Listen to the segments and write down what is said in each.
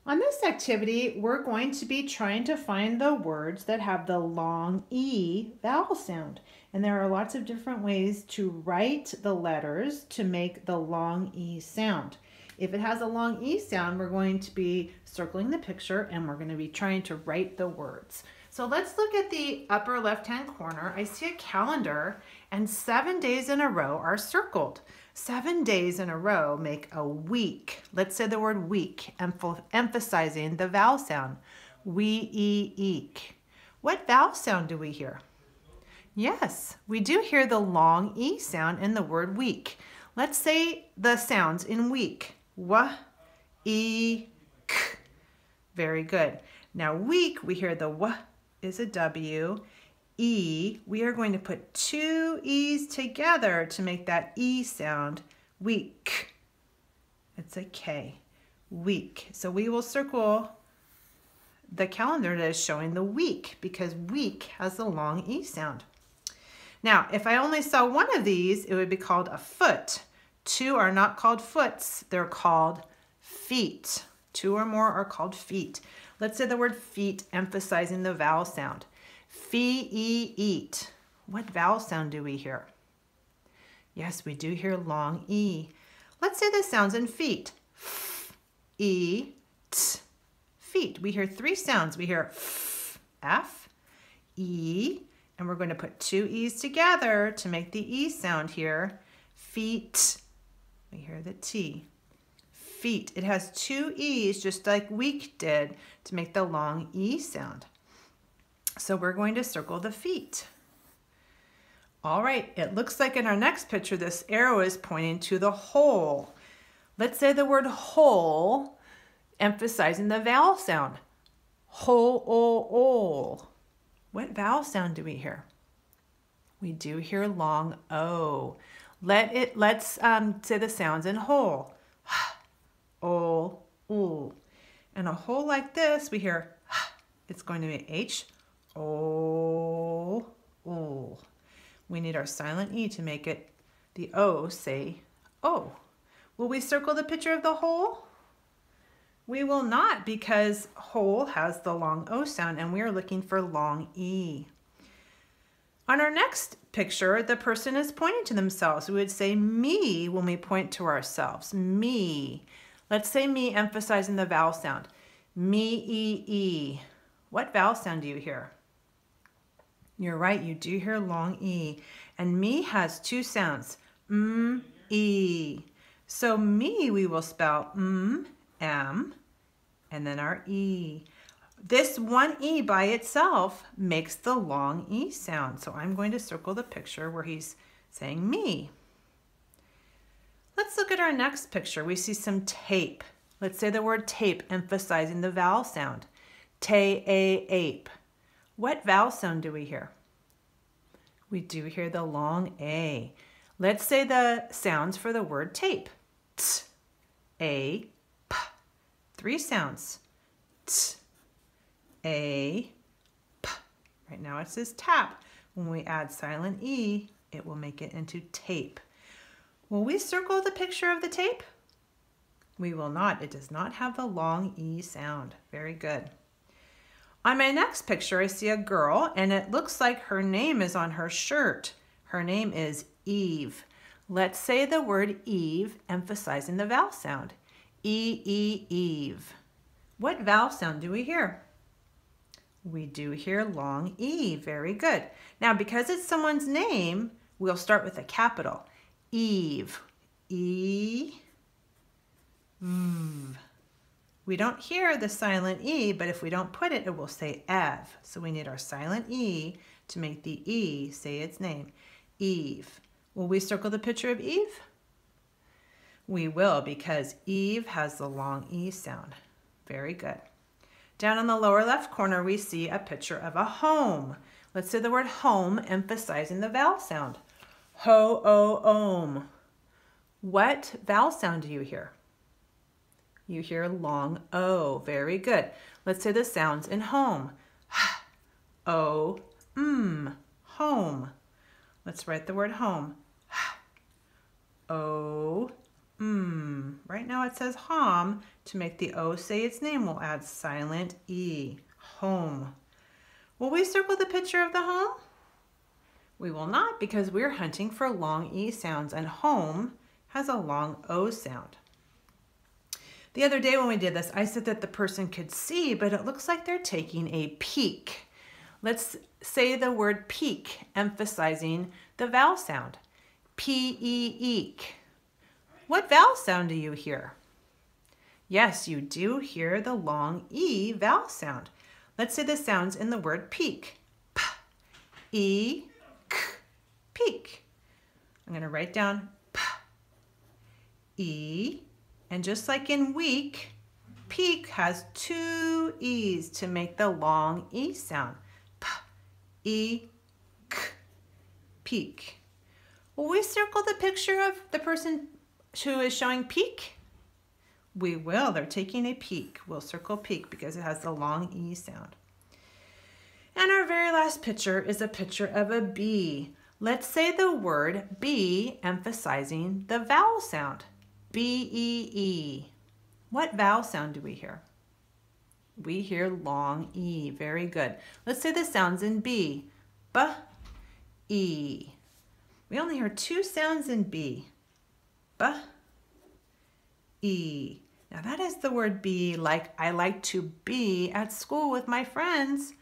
On this activity, we're going to be trying to find the words that have the long E vowel sound. And there are lots of different ways to write the letters to make the long E sound. If it has a long E sound, we're going to be circling the picture and we're going to be trying to write the words. So let's look at the upper left-hand corner. I see a calendar and 7 days in a row are circled. 7 days in a row make a week. Let's say the word week, emphasizing the vowel sound. We-e-eek. What vowel sound do we hear? Yes, we do hear the long E sound in the word week. Let's say the sounds in week. W-e-k. Very good. Now week, we hear the W is a W. E, we are going to put two E's together to make that E sound. Week. It's a K. Week. So we will circle the calendar that is showing the week because week has the long E sound. Now, if I only saw one of these, it would be called a foot. Two are not called foots, they're called feet. Two or more are called feet. Let's say the word feet, emphasizing the vowel sound. Fee-e-eat. What vowel sound do we hear? Yes, we do hear long E. Let's say the sounds in feet. F-e-t. Feet. We hear three sounds. We hear F, E, and we're going to put two E's together to make the E sound here. Feet. We hear the T. Feet. It has two E's just like week did to make the long E sound. So we're going to circle the feet. All right, it looks like in our next picture, this arrow is pointing to the whole. Let's say the word whole, emphasizing the vowel sound. Whole. What vowel sound do we hear? We do hear long O. Let's say the sounds in whole. O, oo. And a whole like this, we hear, it's going to be H, O, oo. We need our silent E to make it, the O, say O. Will we circle the picture of the whole? We will not because whole has the long O sound and we are looking for long E. On our next picture, the person is pointing to themselves. We would say me when we point to ourselves, me. Let's say me, emphasizing the vowel sound. Me-e-e. What vowel sound do you hear? You're right, you do hear long E. And me has two sounds, e. So me we will spell m, and then our E. This one E by itself makes the long E sound. So I'm going to circle the picture where he's saying me. Let's look at our next picture. We see some tape. Let's say the word tape, emphasizing the vowel sound. Tay-a-ape. What vowel sound do we hear? We do hear the long A. Let's say the sounds for the word tape. T, A, P. Three sounds. T, A, P. Right now it says tap. When we add silent E, it will make it into tape. Will we circle the picture of the tape? We will not. It does not have the long E sound. Very good. On my next picture, I see a girl, and it looks like her name is on her shirt. Her name is Eve. Let's say the word Eve, emphasizing the vowel sound. E-e-eve. What vowel sound do we hear? We do hear long E. Very good. Now, because it's someone's name, we'll start with a capital. Eve. E, v. We don't hear the silent E, but if we don't put it, it will say Ev. So we need our silent E to make the E say its name. Eve. Will we circle the picture of Eve? We will because Eve has the long E sound. Very good. Down in the lower left corner, we see a picture of a home. Let's say the word home, emphasizing the vowel sound. Ho-o-ome. What vowel sound do you hear? You hear long O. Very good. Let's say the sounds in home. O, home. Let's write the word home. O, Right now it says hom. To make the O say its name, we'll add silent E. Home. Will we circle the picture of the home? We will not, because we're hunting for long E sounds, and home has a long O sound. The other day when we did this, I said that the person could see, but it looks like they're taking a peek. Let's say the word peek, emphasizing the vowel sound. P-E-eek. What vowel sound do you hear? Yes, you do hear the long E vowel sound. Let's say the sounds in the word peek. P, E, K, peek. I'm going to write down P, E, and just like in week, peek has two E's to make the long E sound. P, E, K, peek. Will we circle the picture of the person who is showing peek? We will. They're taking a peek. We'll circle peek because it has the long E sound. And our very last picture is a picture of a bee. Let's say the word bee, emphasizing the vowel sound. B-E-E. What vowel sound do we hear? We hear long E. Very good. Let's say the sounds in B. B-E. We only hear two sounds in B. B-E. Now that is the word be, like I like to be at school with my friends.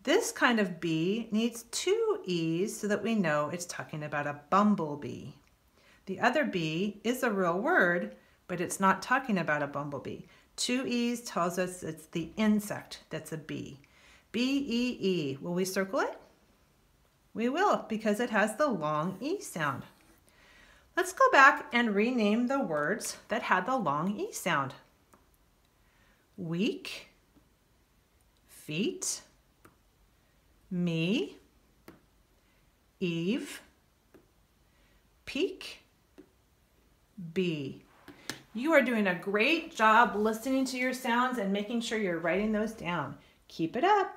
This kind of bee needs two E's so that we know it's talking about a bumblebee. The other bee is a real word, but it's not talking about a bumblebee. Two E's tells us it's the insect that's a bee. B-E-E. Will we circle it? We will, because it has the long E sound. Let's go back and rename the words that had the long E sound. Week, feet, me, Eve, peek, bee. You are doing a great job listening to your sounds and making sure you're writing those down. Keep it up.